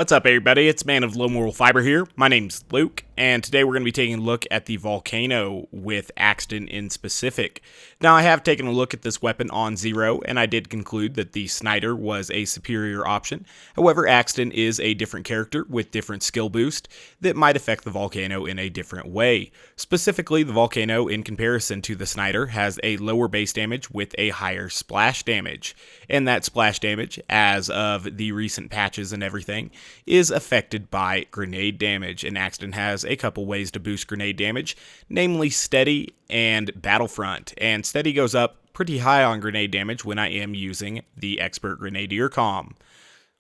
What's up, everybody? It's Man of Low Moral Fiber here. My name's Luke, and today we're going to be taking a look at the Volcano with Axton in specific. Now, I have taken a look at this weapon on Zero, and I did conclude that the Snider was a superior option. However, Axton is a different character with different skill boost that might affect the Volcano in a different way. Specifically, the Volcano, in comparison to the Snider, has a lower base damage with a higher splash damage. And that splash damage, as of the recent patches and everything, is affected by grenade damage, and Axton has a couple ways to boost grenade damage, namely Steady and Battlefront, and Steady goes up pretty high on grenade damage when I am using the Expert Grenadier comm,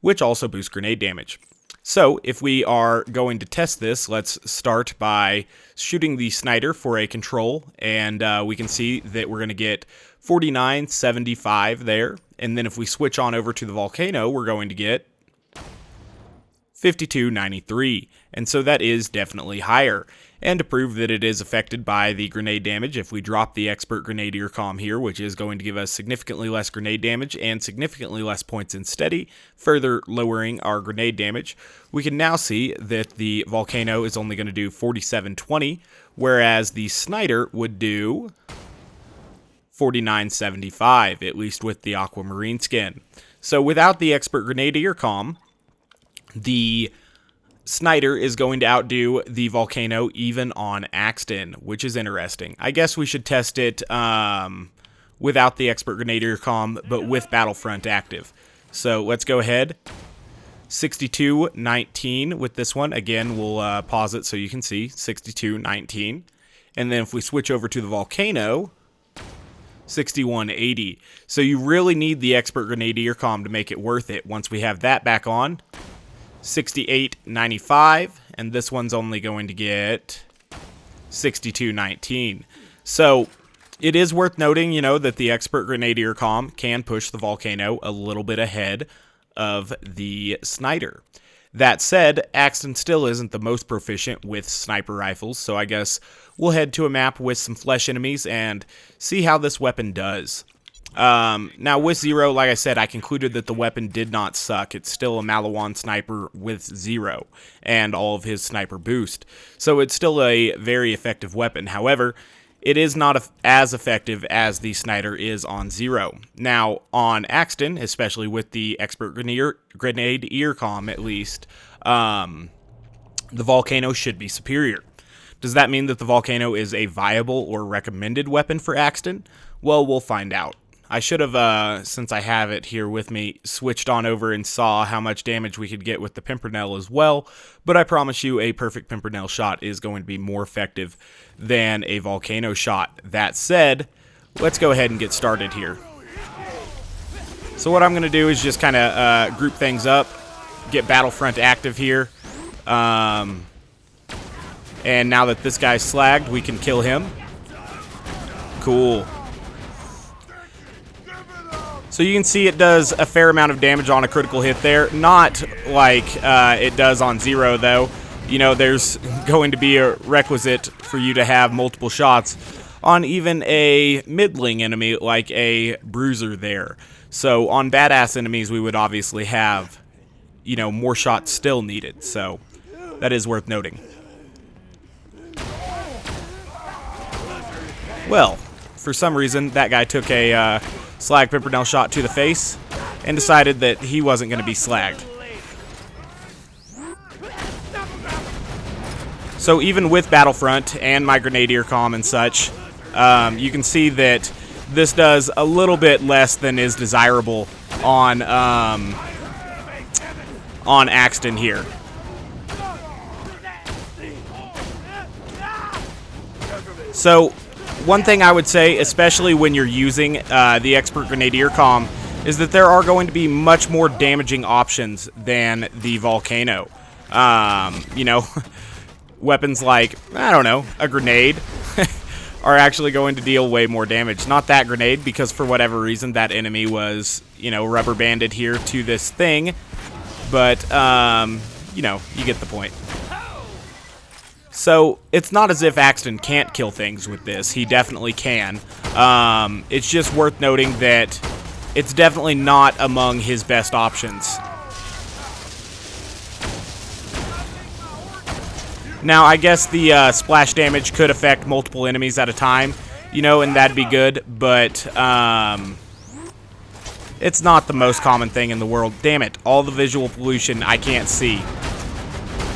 which also boosts grenade damage. So if we are going to test this, let's start by shooting the Snider for a control, and we can see that we're going to get 49.75 there, and then if we switch on over to the Volcano, we're going to get 52.93, and so that is definitely higher. And to prove that it is affected by the grenade damage, if we drop the Expert Grenadier comm here, which is going to give us significantly less grenade damage and significantly less points in Steady, further lowering our grenade damage, we can now see that the Volcano is only going to do 47.20, whereas the Snider would do 49.75, at least with the Aquamarine skin. So without the Expert Grenadier comm, the Snider is going to outdo the Volcano even on Axton, which is interesting. I guess we should test it without the Expert Grenadier comm, but with Battlefront active. So let's go ahead. 62.19 with this one. Again, we'll pause it so you can see. 62.19. And then if we switch over to the Volcano, 61.80. So you really need the Expert Grenadier comm to make it worth it. Once we have that back on, 68.95, and this one's only going to get 62.19. So it is worth noting, that the Expert Grenadier comm can push the Volcano a little bit ahead of the Snider. That said, Axton still isn't the most proficient with sniper rifles, so I guess we'll head to a map with some flesh enemies and see how this weapon does. Now with Zero, like I said, I concluded that the weapon did not suck. It's still a Maliwan sniper with Zero and all of his sniper boost. So it's still a very effective weapon. However, it is not as effective as the Snider is on Zero. Now on Axton, especially with the Expert Grenadier comm at least, the Volcano should be superior. Does that mean that the Volcano is a viable or recommended weapon for Axton? Well, we'll find out. I should have, since I have it here with me, switched on over and saw how much damage we could get with the Pimpernel as well, but I promise you a perfect Pimpernel shot is going to be more effective than a Volcano shot. That said, let's go ahead and get started here. So what I'm going to do is just kind of group things up, get Battlefront active here, and now that this guy's slagged, we can kill him. Cool. So you can see it does a fair amount of damage on a critical hit there. Not like it does on Zero, though. There's going to be a requisite for you to have multiple shots on even a middling enemy like a Bruiser there. So on badass enemies, we would obviously have, more shots still needed. So that is worth noting. Well, for some reason, that guy took a slag Pimpernel shot to the face and decided that he wasn't going to be slagged. So even with Battlefront and my Grenadier comm and such, you can see that this does a little bit less than is desirable on Axton here. So one thing I would say, especially when you're using the Expert Grenadier comm, is that there are going to be much more damaging options than the Volcano. Weapons like, I don't know, a grenade are actually going to deal way more damage. Not that grenade, because for whatever reason that enemy was, rubber banded here to this thing. But, you get the point. So, it's not as if Axton can't kill things with this. He definitely can. It's just worth noting that it's definitely not among his best options. Now, I guess the splash damage could affect multiple enemies at a time, you know, and that'd be good, but it's not the most common thing in the world. Damn it, all the visual pollution I can't see.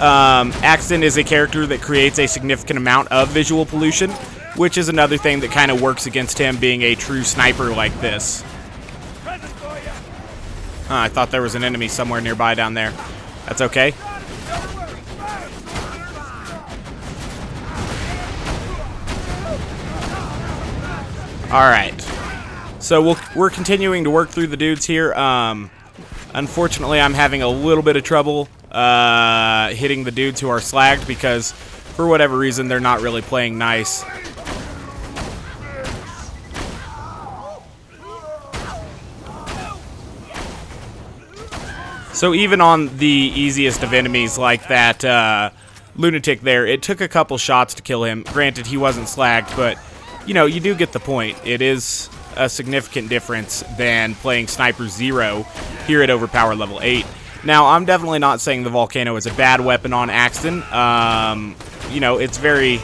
Axton is a character that creates a significant amount of visual pollution, which is another thing that kind of works against him being a true sniper like this. I thought there was an enemy somewhere nearby down there. That's okay. Alright. So we're continuing to work through the dudes here. Unfortunately, I'm having a little bit of trouble hitting the dudes who are slagged because, for whatever reason, they're not really playing nice. So even on the easiest of enemies like that lunatic there, it took a couple shots to kill him. Granted, he wasn't slagged, but, you know, you do get the point. It is a significant difference than playing Sniper 0 here at Overpower level 8. Now, I'm definitely not saying the Volcano is a bad weapon on Axton. You know, it's very,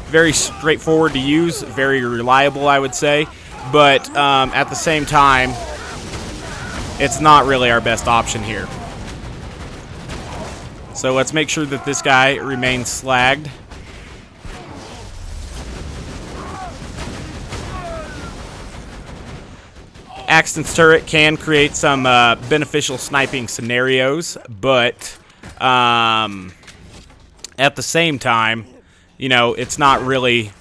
very straightforward to use, very reliable, I would say. But at the same time, it's not really our best option here. So let's make sure that this guy remains slagged. Axton's turret can create some beneficial sniping scenarios, but at the same time, you know, it's not really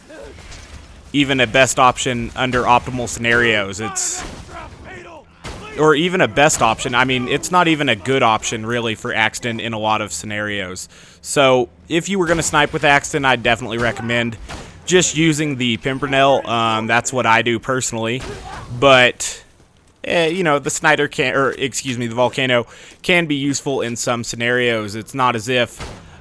even a best option under optimal scenarios. Or even a best option. I mean, it's not even a good option, really, for Axton in a lot of scenarios. So, if you were going to snipe with Axton, I'd definitely recommend just using the Pimpernel. That's what I do personally. But, you know, the Snider can, or excuse me, the Volcano can be useful in some scenarios. It's not as if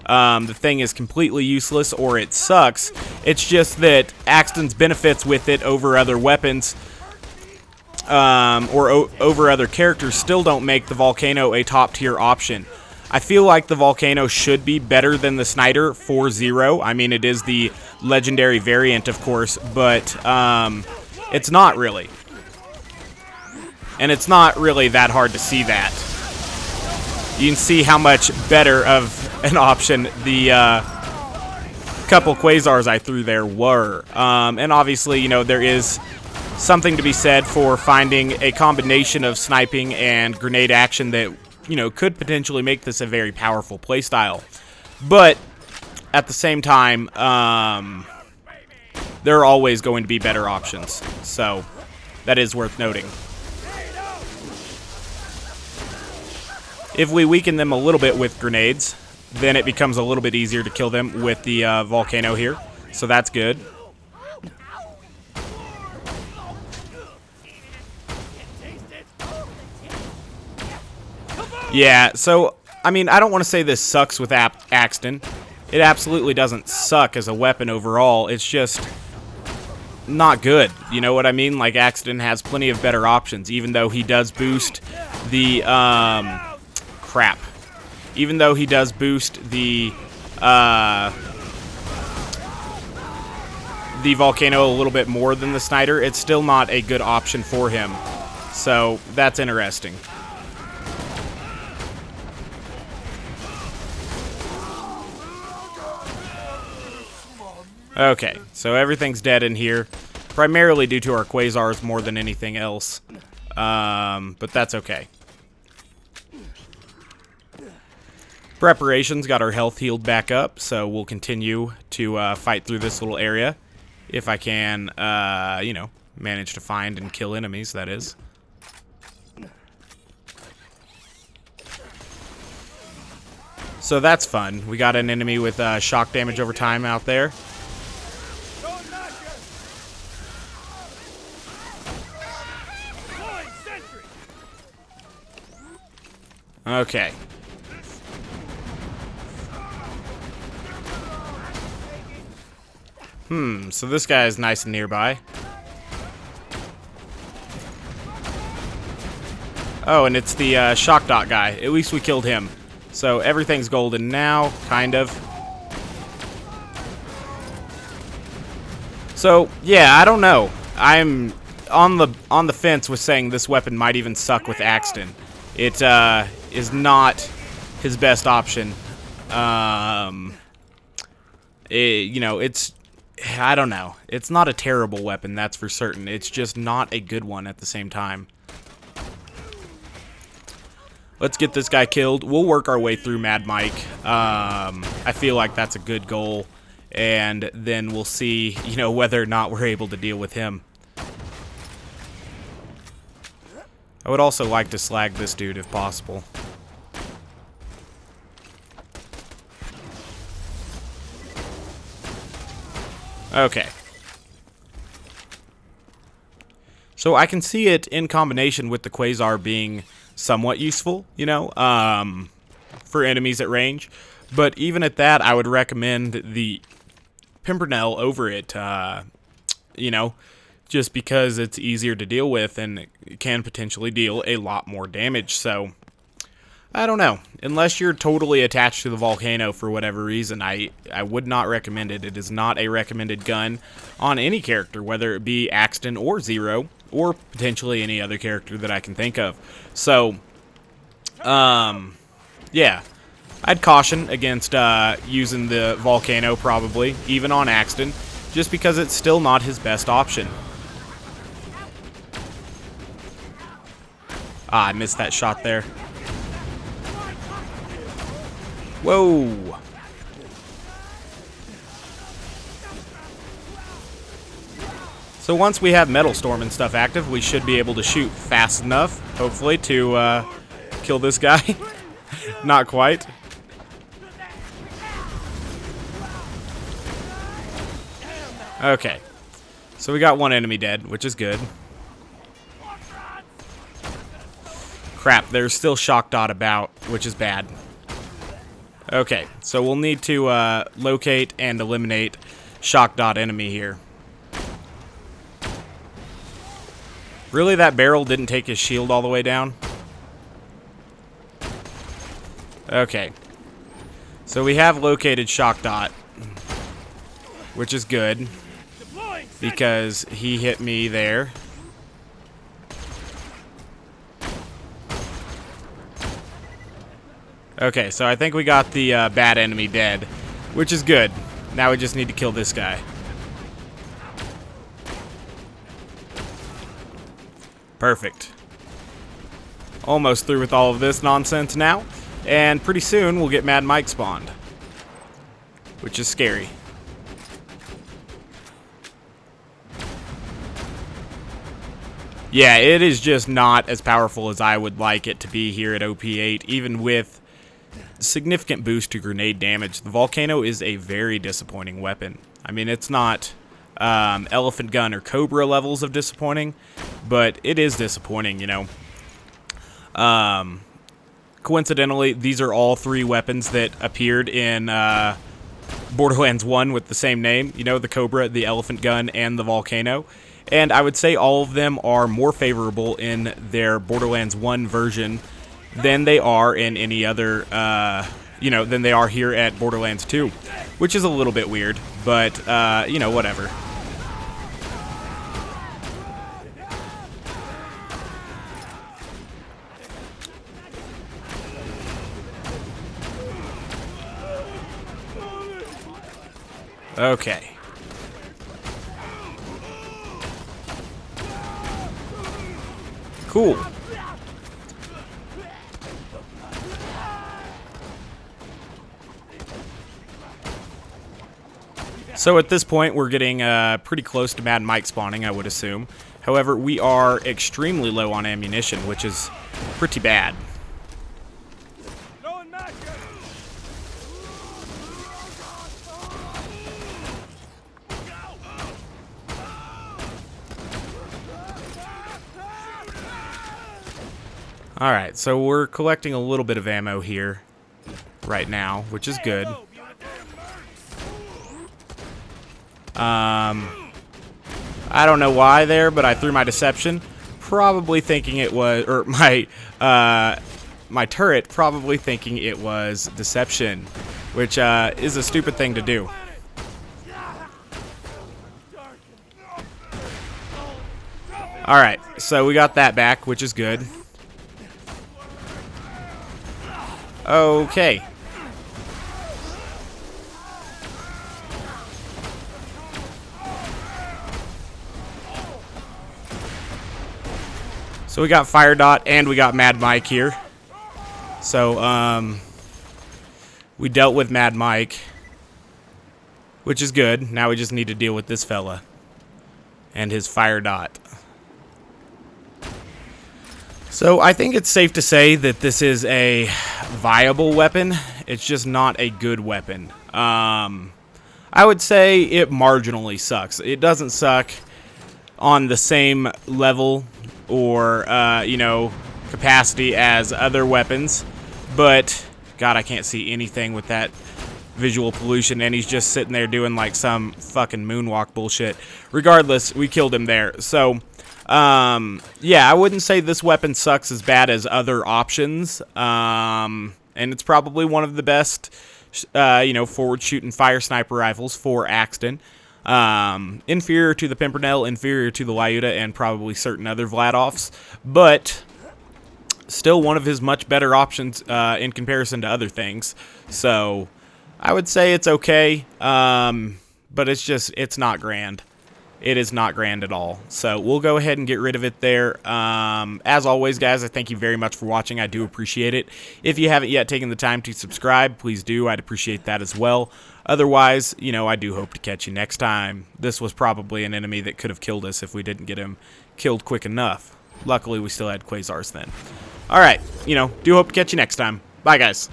the thing is completely useless or it sucks. It's just that Axton's benefits with it over other weapons over other characters still don't make the Volcano a top-tier option. I feel like the Volcano should be better than the Snider 4-0. I mean, it is the legendary variant, of course, but it's not really. And it's not really that hard to see that. You can see how much better of an option the couple Quasars I threw there were. And obviously, you know, there is something to be said for finding a combination of sniping and grenade action that, you know, could potentially make this a very powerful playstyle. But at the same time, there are always going to be better options. So that is worth noting. If we weaken them a little bit with grenades, then it becomes a little bit easier to kill them with the Volcano here. So that's good. Yeah, so, I mean, I don't want to say this sucks with Axton. It absolutely doesn't suck as a weapon overall. It's just not good. You know what I mean? Like, Axton has plenty of better options, even though he does boost the, crap. Even though he does boost the Volcano a little bit more than the Snider, it's still not a good option for him. So, that's interesting. Okay, so everything's dead in here, primarily due to our Quasars more than anything else, but that's okay. Preparations got our health healed back up, so we'll continue to fight through this little area, if I can, you know, manage to find and kill enemies, that is. So that's fun. We got an enemy with shock damage over time out there. Okay. So this guy is nice and nearby. Oh, and it's the shock dot guy. At least we killed him. So everything's golden now, kind of. So, yeah, I don't know. I'm on the fence with saying this weapon might even suck with Axton. It is not his best option. You know, I don't know. It's not a terrible weapon, that's for certain. It's just not a good one at the same time. Let's get this guy killed. We'll work our way through Mad Mike. I feel like that's a good goal. And then we'll see, you know, whether or not we're able to deal with him. I would also like to slag this dude if possible. Okay. So I can see it in combination with the Quasar being somewhat useful, you know, for enemies at range. But even at that, I would recommend the Pimpernel over it, you know, just because it's easier to deal with and it can potentially deal a lot more damage. So, I don't know. Unless you're totally attached to the Volcano for whatever reason, I would not recommend it. It is not a recommended gun on any character, whether it be Axton or Zero, or potentially any other character that I can think of. So, yeah. I'd caution against using the Volcano probably, even on Axton, just because it's still not his best option. Ah, I missed that shot there. Whoa! So once we have Metal Storm and stuff active, we should be able to shoot fast enough, hopefully, to kill this guy. Not quite. Okay. So we got one enemy dead, which is good. Crap, there's still Shock Dot about, which is bad. Okay, so we'll need to locate and eliminate Shock Dot enemy here. Really, that barrel didn't take his shield all the way down? Okay. So we have located Shock Dot, which is good, because he hit me there. Okay, so I think we got the bad enemy dead, which is good. Now we just need to kill this guy. Perfect. Almost through with all of this nonsense now, and pretty soon we'll get Mad Mike spawned, which is scary. Yeah, it is just not as powerful as I would like it to be here at OP8, even with significant boost to grenade damage. The Volcano is a very disappointing weapon. I mean, it's not Elephant Gun or Cobra levels of disappointing, but it is disappointing, you know. Coincidentally, these are all three weapons that appeared in Borderlands 1 with the same name, you know, the Cobra, the Elephant Gun, and the Volcano. And I would say all of them are more favorable in their Borderlands 1 version than they are in any other, you know, than they are here at Borderlands 2, which is a little bit weird, but, you know, whatever. Okay. Cool. So at this point, we're getting pretty close to Mad Mike spawning, I would assume. However, we are extremely low on ammunition, which is pretty bad. Alright, so we're collecting a little bit of ammo here right now, which is good. I don't know why there, but I threw my deception, probably thinking it was, or my turret probably thinking it was deception, which is a stupid thing to do. Alright, so we got that back, which is good. Okay. So we got Fire Dot and we got Mad Mike here. So, we dealt with Mad Mike, which is good. Now we just need to deal with this fella and his Fire Dot. So I think it's safe to say that this is a viable weapon. It's just not a good weapon. I would say it marginally sucks. It doesn't suck on the same level or, you know, capacity as other weapons. But, God, I can't see anything with that visual pollution, and he's just sitting there doing, like, some fucking moonwalk bullshit. Regardless, we killed him there. So, yeah, I wouldn't say this weapon sucks as bad as other options. And it's probably one of the best, you know, forward-shooting fire sniper rifles for Axton. Inferior to the Pimpernel, inferior to the Lyuta, and probably certain other Vladovs. But still one of his much better options in comparison to other things. So I would say it's okay, but it's not grand. It is not grand at all. So we'll go ahead and get rid of it there. As always, guys, I thank you very much for watching. I do appreciate it. If you haven't yet taken the time to subscribe, please do. I'd appreciate that as well. Otherwise, you know, I do hope to catch you next time. This was probably an enemy that could have killed us if we didn't get him killed quick enough. Luckily, we still had Quasars then. Alright, you know, do hope to catch you next time. Bye, guys.